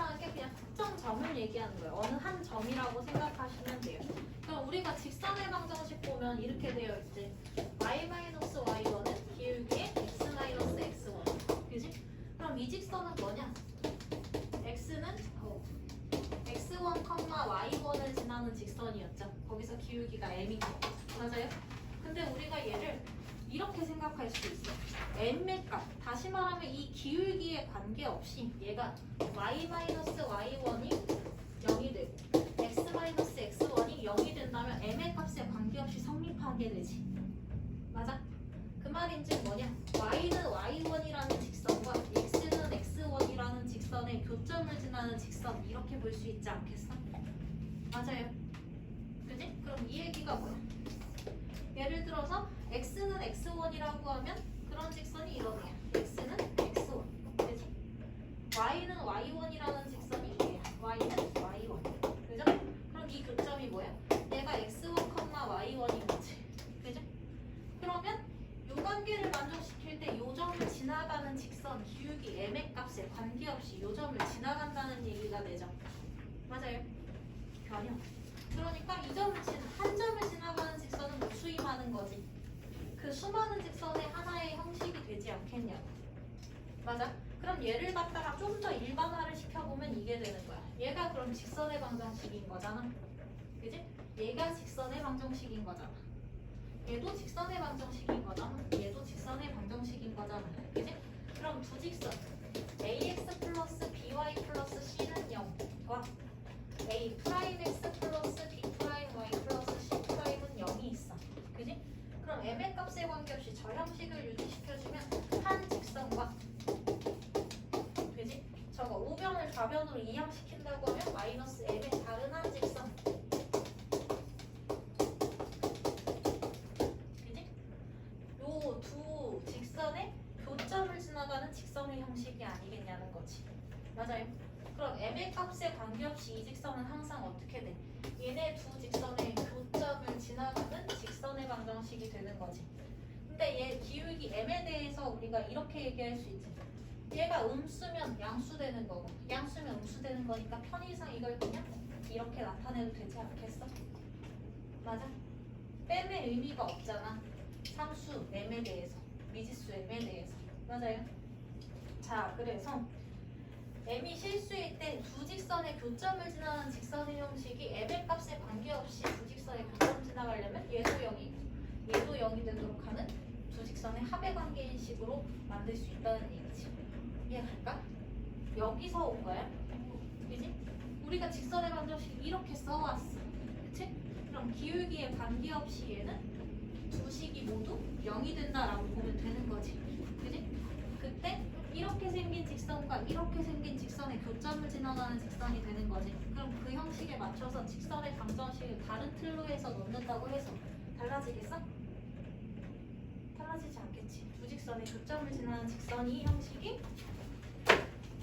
X라는 게 그냥 특정 점을 얘기하는 거예요. 어느 한 점이라고 생각하시면 돼요. 그럼 우리가 직선의 방정식 보면 이렇게 되어 있지. y-y1은 기울기의 x-x1. 그지? 그럼 이 직선은 뭐냐? x는 x1, y1을 지나는 직선이었죠. 거기서 기울기가 m이고. 맞아요? 근데 우리가 얘를 이렇게 생각할 수 있어. m의 값. 다시 말하면 이 기울기에 관계없이 얘가 y-y1이 0이 되고 x-x1이 0이 된다면 m의 값에 관계없이 성립하게 되지. 맞아? 그 말인지 뭐냐? y는 y1이라는 직선과 x는 x1이라는 직선의 교점을 지나는 직선 이렇게 볼 수 있지 않겠어? 맞아요. 그지? 그럼 이 얘기가 뭐야? 예를 들어서 x는 x1이라고 하면 그런 직선이 이런 애야. x는 x1. 그지? y는 y1이라는 직선이 얘야. y는 y1. 그죠? 그럼 이 교점이 뭐야? 얘가 x1, y1인 거지. 그죠? 그러면 이 관계를 만족시킬 때 이 점을 지나가는 직선 기울기 m의 값에 관계없이 이 점을 지나간다는 얘기가 되죠. 맞아요? 변형. 그러니까 이 점을 한 점을 지나가는 직선은 뭐 수임하는 거지. 그 수많은 직선의 하나의 형식이 되지 않겠냐고. 맞아? 그럼 얘를 갖다가 좀 더 일반화를 시켜보면 이게 되는 거야. 얘가 그럼 직선의 방정식인 거잖아. 그지? 얘가 직선의 방정식인 거잖아. 얘도 직선의 방정식인 거잖아. 얘도 직선의 방정식인 거잖아. 그지? 그럼 두 직선 ax 플러스 by 플러스 c는 0과 a 프라임 x 플러스 b 프라임 y 플러스 c 프라임은 0이 있어. 그지? 그럼 m의 값에 관계없이 저 형식을 유지시켜주면 한 직선과 그지? 저거 우변을 좌변으로 이항시킨다고 하면 마이너스 m의 다른 한 직선 그지? 요 두 직선의 교점을 지나가는 직선의 형식이 아니겠냐는 거지. 맞아요? 그럼 m의 값에 관계없이 이 직선은 항상 어떻게 돼? 얘네 두 직선의 교점을 지나가는 직선의 방정식이 되는 거지. 근데 얘 기울기 m에 대해서 우리가 이렇게 얘기할 수 있지. 얘가 음수면 양수되는 거고 양수면 음수되는 거니까 편의상 이걸 그냥 이렇게 나타내도 되지 않겠어? 맞아? 뺨의 의미가 없잖아. 상수 m에 대해서 미지수 m에 대해서. 맞아요? 자, 그래서 m이 실수일 때 두 직선의 교점을 지나는 직선의 형식이 m의 값에 관계없이 두 직선의 교점 지나가려면 얘도 0이고 얘도 0이 되도록 하는 두 직선의 합의 관계인 식으로 만들 수 있다는 얘기지. 이해갈까? 여기서 온 거야. 그지? 우리가 직선의 방정식 이렇게 써왔어. 그치? 그럼 기울기에 관계없이 얘는 두 식이 모두 0이 된다라고 보면 되는 거지. 그지? 그때 이렇게 생긴 직선과 이렇게 생긴 직선의 교점을 지나가는 직선이 되는 거지. 그럼 그 형식에 맞춰서 직선의 방정식을 다른 틀로 해서 넣는다고 해서 달라지겠어? 달라지지 않겠지. 두 직선의 교점을 지나는 직선이 형식이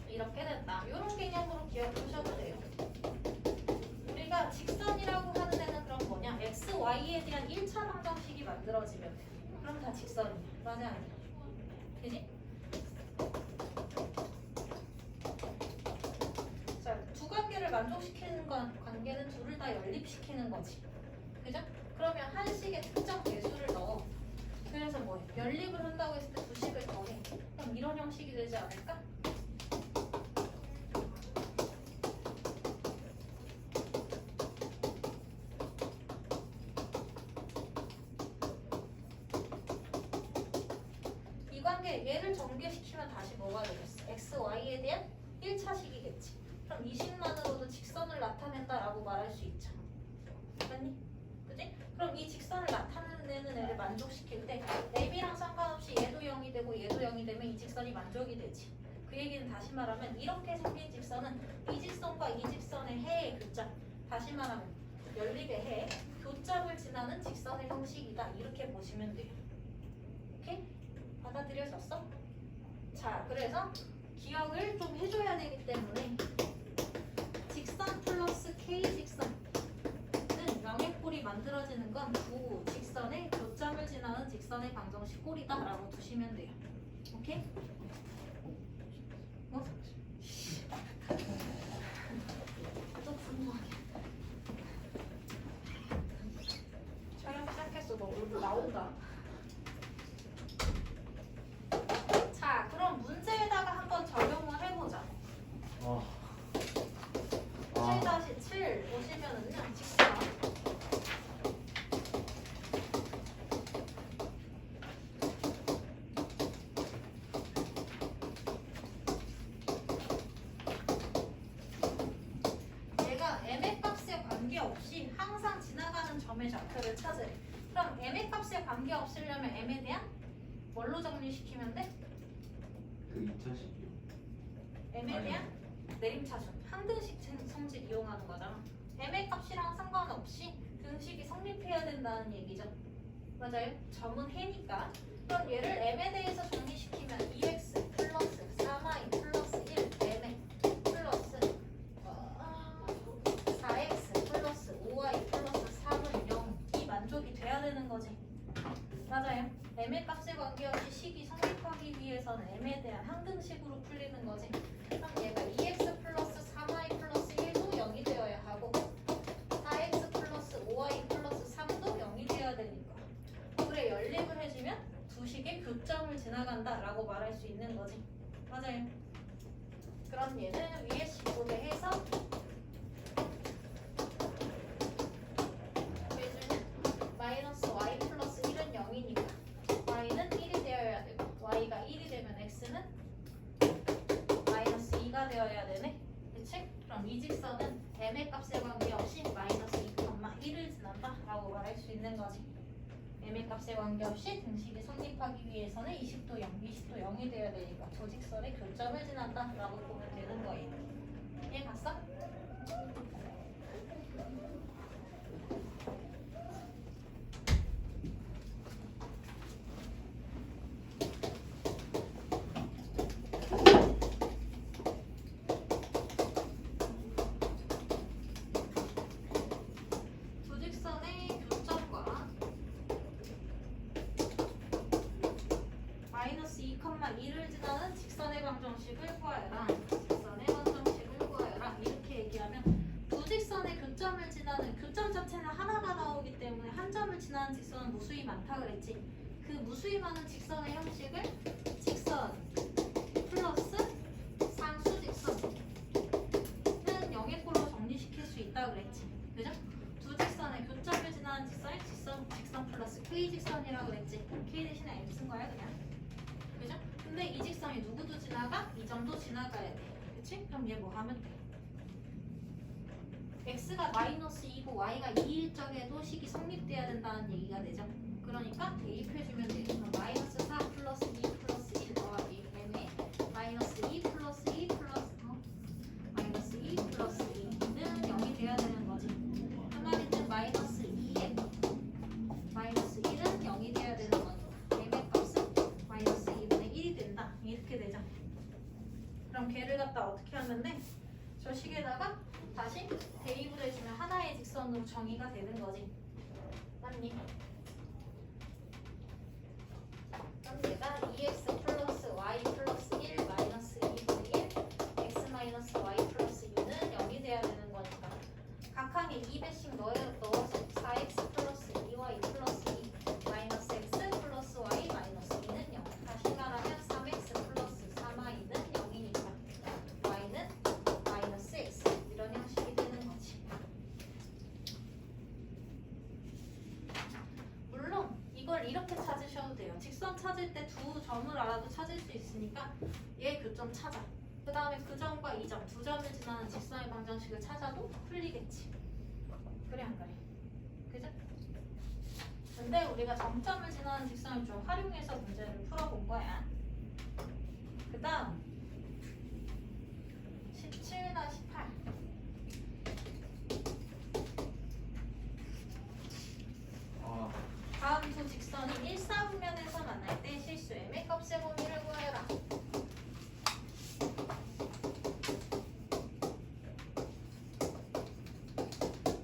이렇게 된다. 이런 개념으로 기억하셔도 돼요. 우리가 직선이라고 하는 애는 그럼 뭐냐? x, y에 대한 1차 방정식이 만들어지면 돼. 그럼 다 직선이야. 맞아 아니야? 그지? 자, 두 관계를 만족시키는 관계는 둘을 다 연립시키는 거지. 그죠? 그러면 한 식에 특정 배수를 넣어. 그래서 뭐 연립을 한다고 했을 때 두 식을 더해. 그럼 이런 형식이 되지 않을까? 이 관계 얘를 전개시키면 다시 뭐가 되겠어? x, y에 대한 1차식이겠지. 그럼 이 식만으로도 직선을 나타낸다라고 말할 수 있죠. 맞니? 그지? 그럼 이 직선을 나타내는 애를 만족시킬 때 m이랑 상관없이 얘도 0이 되고 얘도 0이 되면 이 직선이 만족이 되지. 그 얘기는 다시 말하면 이렇게 생긴 직선은 이 직선과 이 직선의 해의 교점, 다시 말하면 연립의 해의 교점을 지나는 직선의 형식이다. 이렇게 보시면 돼요. 오케이? 받아들여졌어? 자, 그래서 기억을 좀 해줘야 되기 때문에 직선 플러스 K 직선은 영역골이 만들어지는 건 두 직선의 교점을 지나는 직선의 방정식 꼴이다 라고 두시면 돼요. 오케이? 어? 온다. 자, 그럼 문제에다가 한번 적용을 해보자. 7-7 보시면은요, 직선. 얘가 m의 값에 관계없이 항상 지나가는 점의 좌표를 찾으래. 그럼 m의 값에 관계없으려면 m에 대한 뭘로 정리시키면 돼? 그 2012요. m에 대한 내림차순, 항등식 성질 이용하는 거잖아. m의 값이랑 상관없이 등식이 성립해야 된다는 얘기죠. 맞아요? 점은 해니까. 그럼 얘를 m에 대해서 정리시키면 2x 플러스 4y 플러스 1 m에 플러스 4x 플러스 5y 플러스 3은 0이 만족이 돼야 되는 거지. 맞아요. m의 값에 관계없이 식이 성립하기 위해서는 m에 대한 항등식으로 풀리는 거지. 그럼 얘가 2x 플러스 3y 플러스 1도 0이 되어야 하고 4x 플러스 5y 플러스 3도 0이 되어야 되니까 그래 연립을 해주면 두 식의 교점을 지나간다 라고 말할 수 있는 거지. 맞아요. 그럼 얘는 위에 식으로 해서 해주면 마이너스 y 플러스 1은 0이니까 y는 1이 되어야 되고 y가 1이 되면 x는 마이너스 2가 되어야 되네. 그치? 그럼 이 직선은 m의 값에 관계없이 마이너스 2,1을 지난다 라고 말할 수 있는 거지. m의 값에 관계없이 등식이 성립하기 위해서는 20도 0, 20도 0이 되어야 되니까 두 직선의 교점을 지난다 라고 보면 되는 거예요. 이해 갔어? 두 직선의 교점과 마이너스 2,2를 지나는 직선의 방정식을 구하여라. 직선의 방정식을 구하여라. 이렇게 얘기하면 두 직선의 교점을 지나는 교점 자체는 하나가 나오기 때문에 한 점을 지나는 직선은 무수히 많다 그랬지. 그 무수히 많은 직선의 형식을 직선 플러스 상수 직선은 0의 꼴로 정리시킬 수 있다 그랬지. 그죠? 두 직선의 교점을 지나는 직선이 직선 플러스 K 직선이라고 그랬지. K 대신에 M 쓴 거야 그냥. 그죠? 근데 이 직선이 누구도 지나가? 이 점도 지나가야 돼. 그치? 그럼 얘 뭐 하면 돼? x가 마이너스 2고 y가 2일 적에도 식이 성립돼야 된다는 얘기가 되죠. 그러니까 대입해주면 돼. 그럼 마이너스 4 플러스 2 플러스 1 더하기 m에 마이너스 2 플러스 2 플러스 마이너스 2 플러스 2는 0이 돼야 되는 거지. 한 마디는 마이너스 2에 마이너스 1은 0이 돼야 되는 거니까 m의 값은 마이너스 2분의 1이 된다. 이렇게 되죠. 그럼 걔를 갖다 어떻게 하면 돼? 저 식에다가 다시 대입을 해주면 하나의 직선으로 정의가 되는 거지. 맞니? 그럼 얘가 2x 플러스 y 플러스 1 마이너스 2분의 1 x 마이너스 y 플러스 6는 0이 돼야 되는 거니까 각항에 2배씩 넣어서 4x 플러스 2y 플러스 2 마이너스 x 플러스 y 마이너스 2는 0. 다시 말하면 3x 플러스 3y는 0이니까 y는 마이너스 x 이런 형식이 되는 거지. 물론 이걸 이렇게 찾으셔도 돼요. 직선 찾을 때 두 점을 알아도 찾을 수 있으니까 얘 교점 찾아. 그 다음에 그 점과 이 점, 두 점을 지나는 직선의 방정식을 찾아도 풀리겠지. 그래 안 그래? 그죠? 근데 우리가 점점을 지나는 직선을 좀 활용해서 문제를 풀어본 거야. 그 다음 17-8 다음 두 직선이 일사분면에서 만날 때 실수 m의 값의 범위를 구하여라.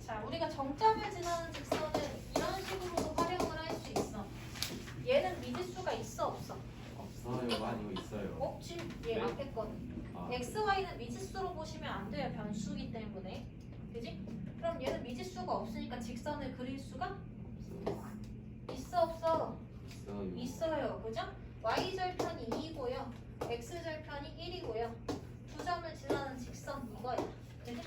자, 우리가 정점을 지나는 직선은 이런 식으로도 활용을 할 수 있어. 얘는 미지수가 있어 없어? 없어요. 아니고 있어요. 없지. 얘 네. 앞에 거는. x, y는 미지수로 보시면 안 돼요. 변수기 때문에. 그지? 그럼 얘는 미지수가 없으니까 직선을 그릴 수가 없어요. 있어 없어? 있어요. 있어요. 그죠? y절편이 2고요. x절편이 1이고요. 두 점을 지나는 직선 이거야. 그지?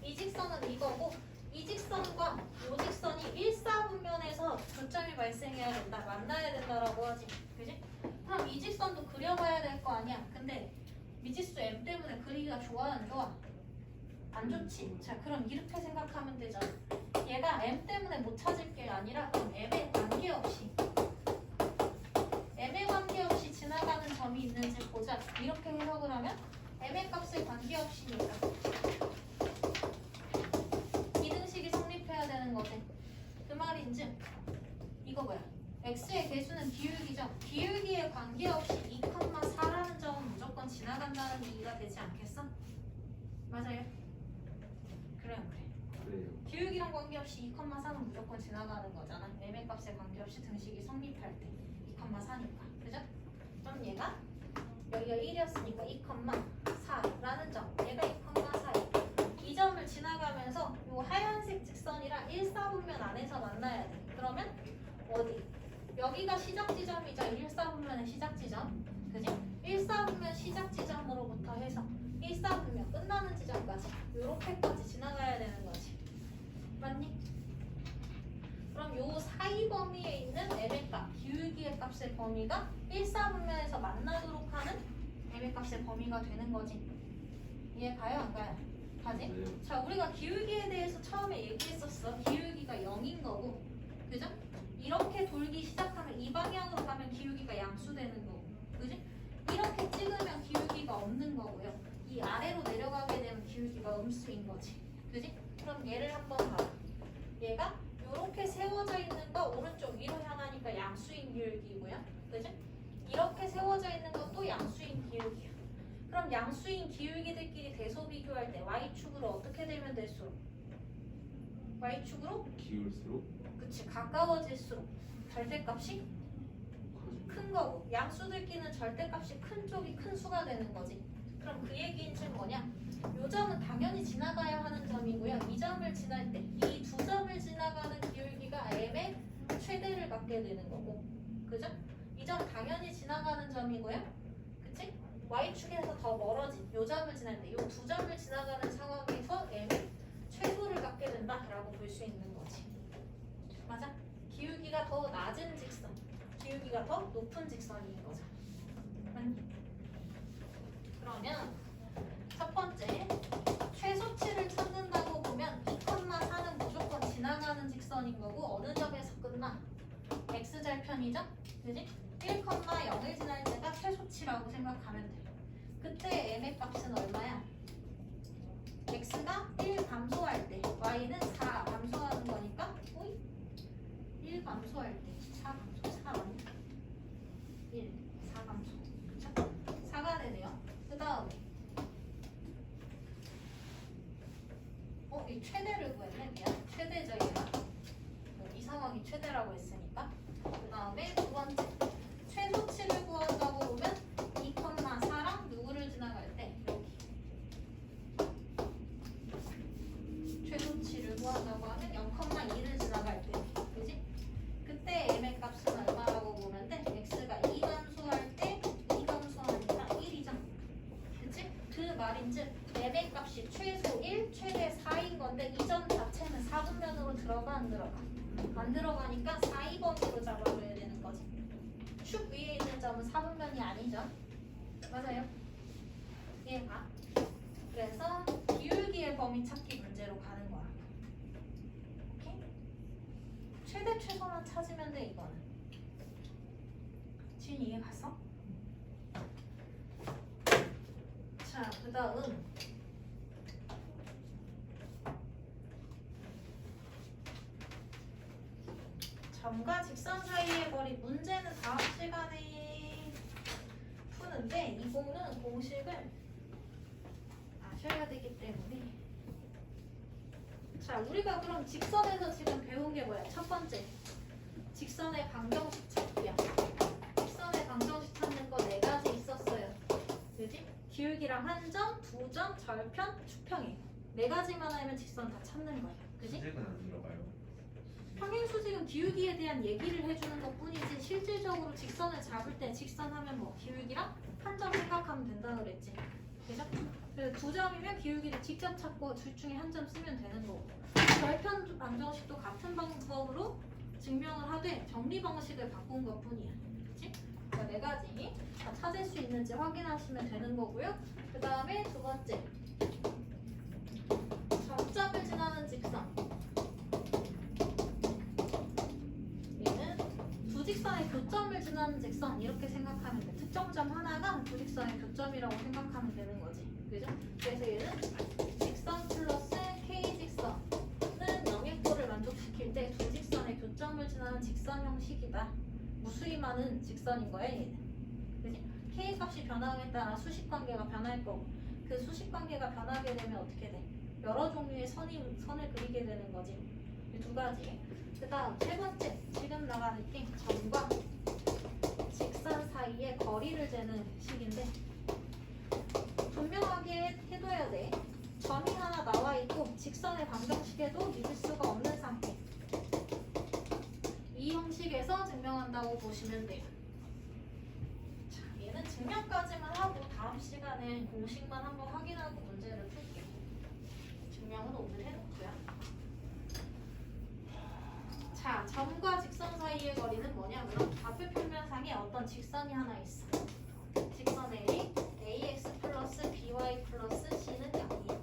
이 직선은 이거고 이 직선과 이 직선이 일사분면에서 교점이 발생해야 된다. 만나야 된다라고 하지. 그지? 그럼 이 직선도 그려봐야 될 거 아니야. 근데 미지수 m 때문에 그리기가 좋아 안 좋아? 안 좋지. 자 그럼 이렇게 생각하면 되잖아. 얘가 m 때문에 못 찾을 게 아니라 그럼 m에 관계없이 m에 관계없이 지나가는 점이 있는지 보자. 이렇게 해석을 하면 m의 값에 관계없이니까 이등식이 성립해야 되는 거지. 그 말인즉 이거 뭐야? x의 개수는 기울기죠. 기울기에 관계없이 2,4라는 점은 무조건 지나간다는 얘기가 되지 않겠어? 맞아요? 그래 안 그래? 그래요. 기울기랑 관계없이 2,4는 무조건 지나가는 거잖아. m의 값에 관계없이 등식이 성립할 때 2,4니까. 그죠? 그럼 얘가 여기가 1이었으니까 2,4라는 점. 얘가 2,4. 이 점을 지나가면서 이 하얀색 직선이랑 일사분면 안에서 만나야 돼. 그러면 어디? 여기가 시작 지점이죠. 일사분면의 시작 지점. 그지? 일사분면 시작 지점으로부터 해서 일사분면 끝나는 지점까지 요렇게까지 지나가야 되는 거지. 맞니? 그럼 요 사이 범위에 있는 m의 값, 기울기의 값의 범위가 일사분면에서 만나도록 하는 m의 값의 범위가 되는 거지. 이해 가요? 안 가요? 가지? 네. 자, 우리가 기울기에 대해서 처음에 얘기했었어. 기울기가 0인 거고, 그죠? 이렇게 돌기 시작하면 이 방향으로 가면 기울기가 양수되는 거고, 그지? 이렇게 찍으면 기울기가 없는 거고요. 이 아래로 내려가게 되면 기울기가 음수인 거지, 그지? 그럼 얘를 한번 봐봐. 얘가 이렇게 세워져 있는 거 오른쪽 위로 향하니까 양수인 기울기고요, 그지? 이렇게 세워져 있는 것도 양수인 기울기야. 그럼 양수인 기울기들끼리 대소 비교할 때 y축으로 어떻게 되면 될수록? y축으로? 기울수록 그치, 가까워질수록 절대값이 커지고. 큰 거고 양수들끼리는 절대값이 큰 쪽이 큰 수가 되는 거지. 그럼 그 얘기는 지금 뭐냐? 요 점은 당연히 지나가야 하는 점이고요. 이 점을 지날 때 이 두 점을 지나가는 기울기가 m의 최대를 갖게 되는 거고, 그죠? 이 점 당연히 지나가는 점이고요. 그치? y축에서 더 멀어진 요 점을 지날 때 요 두 점을 지나가는 상황에서 m의 최소를 갖게 된다라고 볼 수 있는 거지. 맞아? 기울기가 더 낮은 직선, 기울기가 더 높은 직선인 거죠. 맞니? 그러면 첫 번째 최소치를 찾는다고 보면 2,4는 무조건 지나가는 직선인 거고 어느 점에서 끝나? x절편이죠? 그지? 1,0을 지날 때가 최소치라고 생각하면 돼. 그때 m의 값은 얼마야? x가 1 감소할 때 y는 4 감소하는 거니까 1 감소할 때 4 감소 4 맞냐? 1 4 감소. 그쵸? 4가 되네요. 그 다음에 이 최대를 구했네. 미안. 최대죠 얘가. 이 상황이 최대라고 했으니까. 그 다음에 두 번째 최소치를 구한다고 보면 2,4랑 누구를 지나갈 때 여기 최소치를 구한다고 하면 0,2를 지나갈 때, 그지? 그때 m의 값은 얼마라고 보면 돼? x가 2 감소할 때 2 감소하니까 1이죠. 그치? 그 말인즉 m의 값이 최소 1, 최대 4인 건데 이 점 자체는 4분면으로 들어가 안 들어가? 안 들어가니까 4, 2번으로 잡아줘야 되는 거지. 축 위에 있는 점은 4분면이 아니죠. 맞아요? 이해가? 그래서 기울기의 범위 찾기 문제로 가는 거야. 오케이? 최대 최소만 찾으면 돼 이거는. 지금 이해 갔어? 자, 그 다음 점과 직선 사이의 거리 문제는 다음 시간에 푸는데 이거는 공식을 아셔야 되기 때문에. 자, 우리가 그럼 직선에서 지금 배운 게 뭐야? 첫 번째 직선의 방정식 찾기야. 직선의 방정식 찾는 거 4가지 있었어요. 그지? 기울기랑 한 점, 두 점, 절편, 축평이 4가지만 하면 직선 다 찾는 거야. 그지? 수직은 안 들어가요. 평행수직은 기울기에 대한 얘기를 해주는 것 뿐이지 실질적으로 직선을 잡을 때 직선하면 뭐 기울기랑 한 점 생각하면 된다 그랬지. 그죠? 그래서 두 점이면 기울기를 직접 찾고 둘 중에 한 점 쓰면 되는 거고 결편 방정식도 같은 방법으로 증명을 하되 정리 방식을 바꾼 것 뿐이야. 그치? 자, 네 가지 다 찾을 수 있는지 확인하시면 되는 거고요. 그 다음에 두 번째 점점을 지나는 직선. 얘는 두 직선의 교점을 지나는 직선 이렇게 생각하면 돼. 특정 점 하나가 두 직선의 교점이라고 생각하면 되는 거지. 그죠? 그래서 얘는 직선 플러스 K 직선은 영역도를 만족시킬 때 두 직선의 교점을 지나는 직선 형식이다. 무수히 많은 직선인 거야 얘는. 그지? K 값이 변함에 따라 수식 관계가 변할 거고 그 수식 관계가 변하게 되면 어떻게 돼? 여러 종류의 선을 그리게 되는 거지. 이 두 가지. 그 다음 세 번째 지금 나가는 게 점과 직선 사이의 거리를 재는 식인데 분명하게 해둬야 돼. 점이 하나 나와 있고 직선의 방정식에도 믿을 수가 없는 상태. 이 형식에서 증명한다고 보시면 돼요. 자, 얘는 증명까지만 하고 다음 시간에 공식만 한번 확인하고 문제를 풀게요. 증명은 오늘 해놓고요. 자, 점과 직선 사이의 거리는 뭐냐면 좌표 평면상에 어떤 직선이 하나 있어. 직선 A, AX 플러스 BY 플러스 C는 0이야.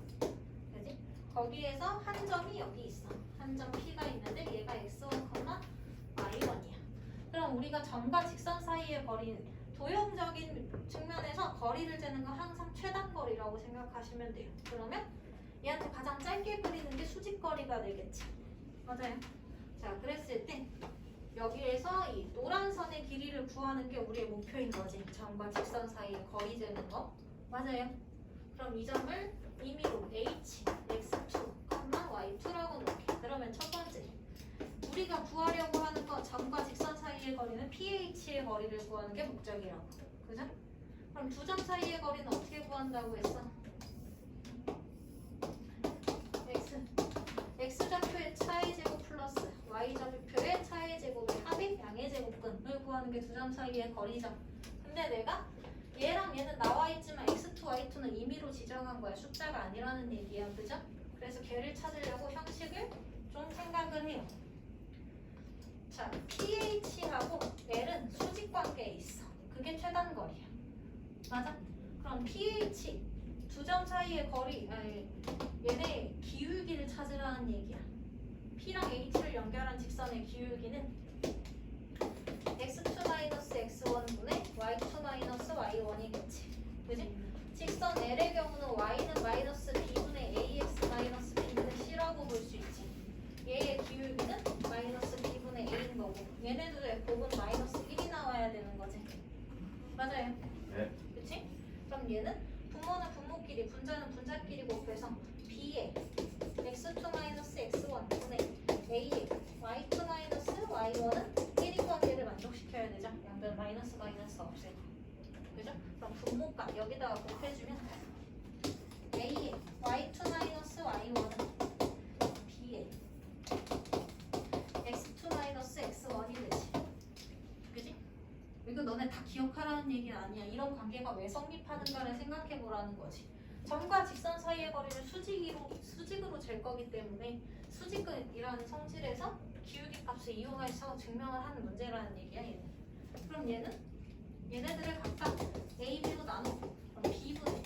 그지? 거기에서 한 점이 여기 있어. 한 점 P가 있는데 얘가 X1, Y1이야. 그럼 우리가 점과 직선 사이의 거리는 도형적인 측면에서 거리를 재는 건 항상 최단거리라고 생각하시면 돼요. 그러면 얘한테 가장 짧게 그리는 게 수직거리가 되겠지. 맞아요. 자, 그랬을 때 여기에서 이 노란 선의 길이를 구하는 게 우리의 목표인 거지. 점과 직선 사이의 거리 재는 거. 맞아요. 그럼 이 점을 임의로 H, X2, Y2라고 놓을게. 그러면 첫 번째 우리가 구하려고 하는 건 점과 직선 사이의 거리는 PH의 거리를 구하는 게 목적이라고. 그죠? 그럼 두 점 사이의 거리는 어떻게 구한다고 했어? X좌표의 차의 제곱 플러스 Y좌표의 차의 제곱의 합의 양의 제곱근을 구하는 게 두 점 사이의 거리죠. 근데 내가 얘랑 얘는 나와 있지만 X2, Y2는 임의로 지정한 거야. 숫자가 아니라는 얘기야. 그죠? 그래서 걔를 찾으려고 형식을 좀 생각을 해요. 자, PH하고 L은 수직 관계에 있어. 그게 최단거리야. 맞아? 그럼 PH 두 점 사이의 거리, 얘네 기울기를 찾으라는 얘기야. P랑 H를 연결한 직선의 기울기는 X2-X1분의 Y2-Y1이겠지. 그지? 직선 L의 경우는 Y는 마이너스 B분의 AX 마이너스 B분의 C라고 볼 수 있지. 얘의 기울기는 마이너스 B분의 A인 거고 얘네들의 곱은 마이너스 1이 나와야 되는 거지. 맞아요? 네. 그치? 그럼 얘는 분모는 분모끼리, 분자는 분자끼리 곱해서 B에 X2-X1 분의 A에 Y2-Y1은 1인 관계를 만족시켜야 되죠? 양변 마이너스 없애고. 그죠? 그럼 분모값 여기다가 곱해주면 A에 Y2-Y1은 B에 X2-X1이 되지. 그지? 이거 너네 다 기억하라는 얘기는 아니야. 이런 관계가 왜 성립하는가를 생각해보라는 거지. 점과 직선 사이의 거리를 수직으로 잴 거기 때문에 수직이라는 성질에서 기울기 값을 이용해서 증명을 하는 문제라는 얘기야. 얘는. 그럼 얘네들을 각각 A, B로 나누고 그럼 B분의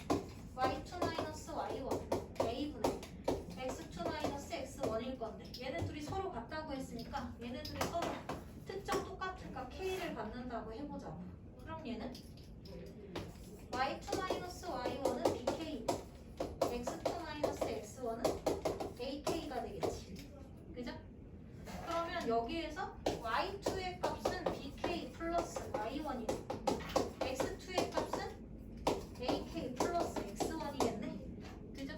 Y2-Y1 A분의 X2-X1일 건데 얘네 둘이 서로 같다고 했으니까 얘네들이 서로 특정 똑같은 값 K를 갖는다고 해보자. 그럼 얘는 Y2-Y1은 BK, X2-X1은 AK가 되겠지. 그죠? 그러면 여기에서 Y2의 값은 BK 플러스 Y1이고 X2의 값은 AK 플러스 X1이겠네. 그죠?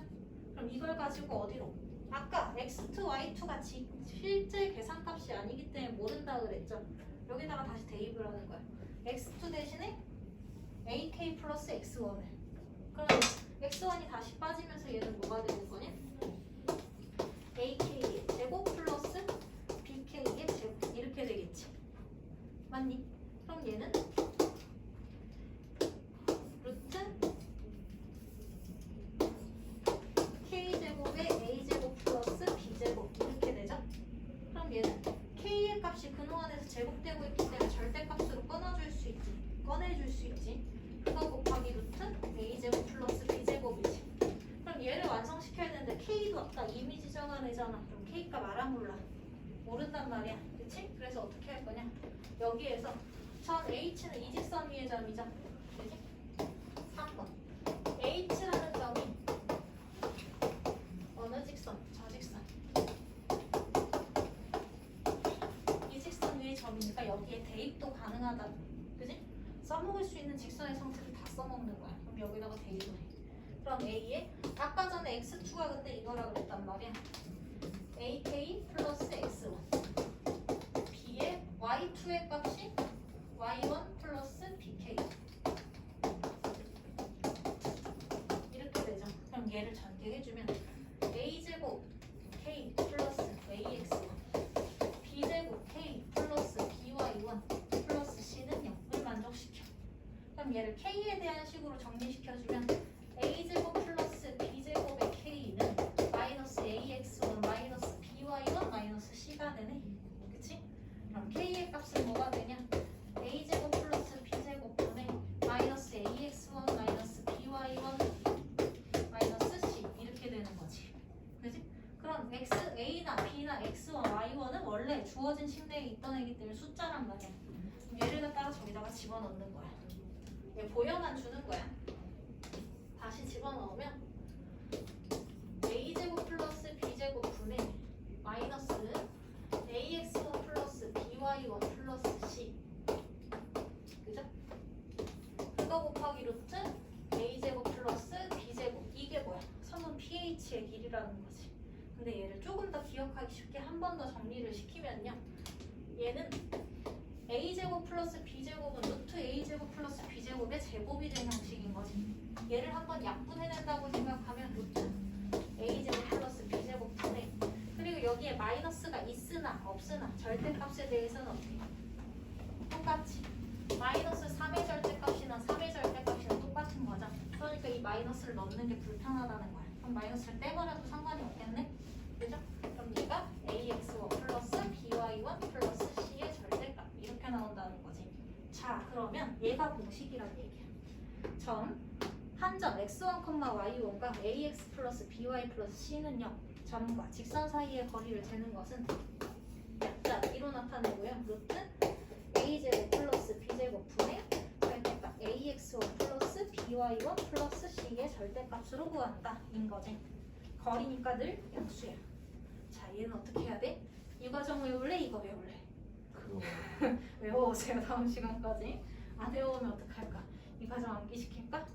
그럼 이걸 가지고 어디로? 아까 X2, Y2가 실제 계산값이 아니기 때문에 모른다 그랬죠? 여기다가 다시 대입을 하는 거야. X2 대신에 AK 플러스 X1을. 그럼 X1이 다시 빠지면서 얘는 뭐가 되는 거냐? AK의 제곱 플러스 BK K도 아까 이미지 정한 애잖아. 그럼 K값 알아 몰라? 모른단 말이야. 그치? 그래서 어떻게 할 거냐? 여기에서 점 H는 이 직선 위의 점이죠. 그치? 3번. H라는 점이 어느 직선? 저 직선. 이 직선 위의 점이니까 여기에 대입도 가능하다. 그치? 써먹을 수 있는 직선의 성질을 다 써먹는 거야. 그럼 여기다가 대입을 해. 그럼 A에 아까 전에 X2가 그때 이거라 그랬단 말이야. AK 플러스 X1 B의 Y2의 값이 Y1 플러스 BK 이렇게 되죠. 그럼 얘를 전개해주면 A제곱 K 플러스 AX1 B제곱 K 플러스 BY1 플러스 C는 0을 만족시켜. 그럼 얘를 K에 대한 식으로 정리시켜주면 A제곱 플러스 B제곱의 K는 마이너스 AX1 마이너스 BY1 마이너스 C가 되네. 그치? 그럼 K의 값은 뭐가 되냐? A제곱 플러스 B제곱분의 마이너스 AX1 마이너스 BY1 마이너스 C 이렇게 되는 거지. 그치? 그럼 X, A나 B나 X1, Y1은 원래 주어진 침대에 있던 애기 때문에 숫자란 말이야. 얘를 갖다가 저기다가 집어넣는 거야. 얘 보여만 주는 거야. 다시 집어넣으면 A제곱 플러스 B제곱 분의 마이너스 AX1 플러스 BY1 플러스 C 그죠? 그거 곱하기 루트 A제곱 플러스 B제곱 이게 뭐야? 선분 pH의 길이라는 거지. 근데 얘를 조금 더 기억하기 쉽게 한 번 더 정리를 시키면요. 얘는 A제곱 플러스 B제곱은 루트 A제곱 플러스 B제곱의 제곱이 된 형식인 거지. 얘를 한번 약분해낸다고 생각하면 루트 A제곱 플러스 B제곱 분의 그리고 여기에 마이너스가 있으나 없으나 절대값에 대해서는 어떻게 똑같이 마이너스 3의 절대값이나 3의 절대값이나 똑같은 거죠. 그러니까 이 마이너스를 넣는 게 불편하다는 거야. 그럼 마이너스를 떼버려도 상관이 없겠네? 그죠? 그럼 얘가 AX1 플러스 BY1 플러스 C의 절대값 이렇게 나온다는 거지. 자 그러면 얘가 공식이란 얘기야. 점 한 점 x1, y1과 ax 플러스 by 플러스 c는요. 점과 직선 사이의 거리를 재는 것은 약자 2로 나타내고요. 루트 a제곱 플러스 b제곱 분의 절대값 ax1 플러스 by1 플러스 c의 절대값으로 구한다. 인 거지. 거리니까 늘 양수야. 자 얘는 어떻게 해야 돼? 이 과정 외울래? 이거 외울래? 그거 외워오세요. 다음 시간까지. 안 외워오면 어떡할까? 이 과정 암기시킬까?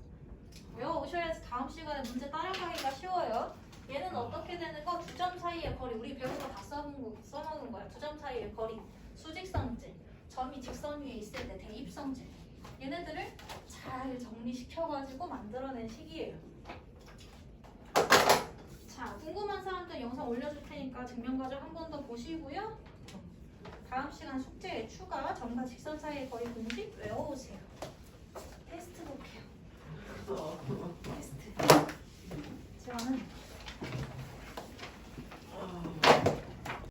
외워오셔야지 다음 시간에 문제 따라가기가 쉬워요. 얘는 어떻게 되는 거? 두 점 사이의 거리. 우리 배운 거 다 써먹은 거야. 두 점 사이의 거리. 수직성질. 점이 직선 위에 있을 때 대입성질. 얘네들을 잘 정리시켜가지고 만들어낸 식이에요. 자, 궁금한 사람들 영상 올려줄 테니까 증명과정 한 번 더 보시고요. 다음 시간 숙제에 추가 점과 직선 사이의 거리 공식 외워오세요.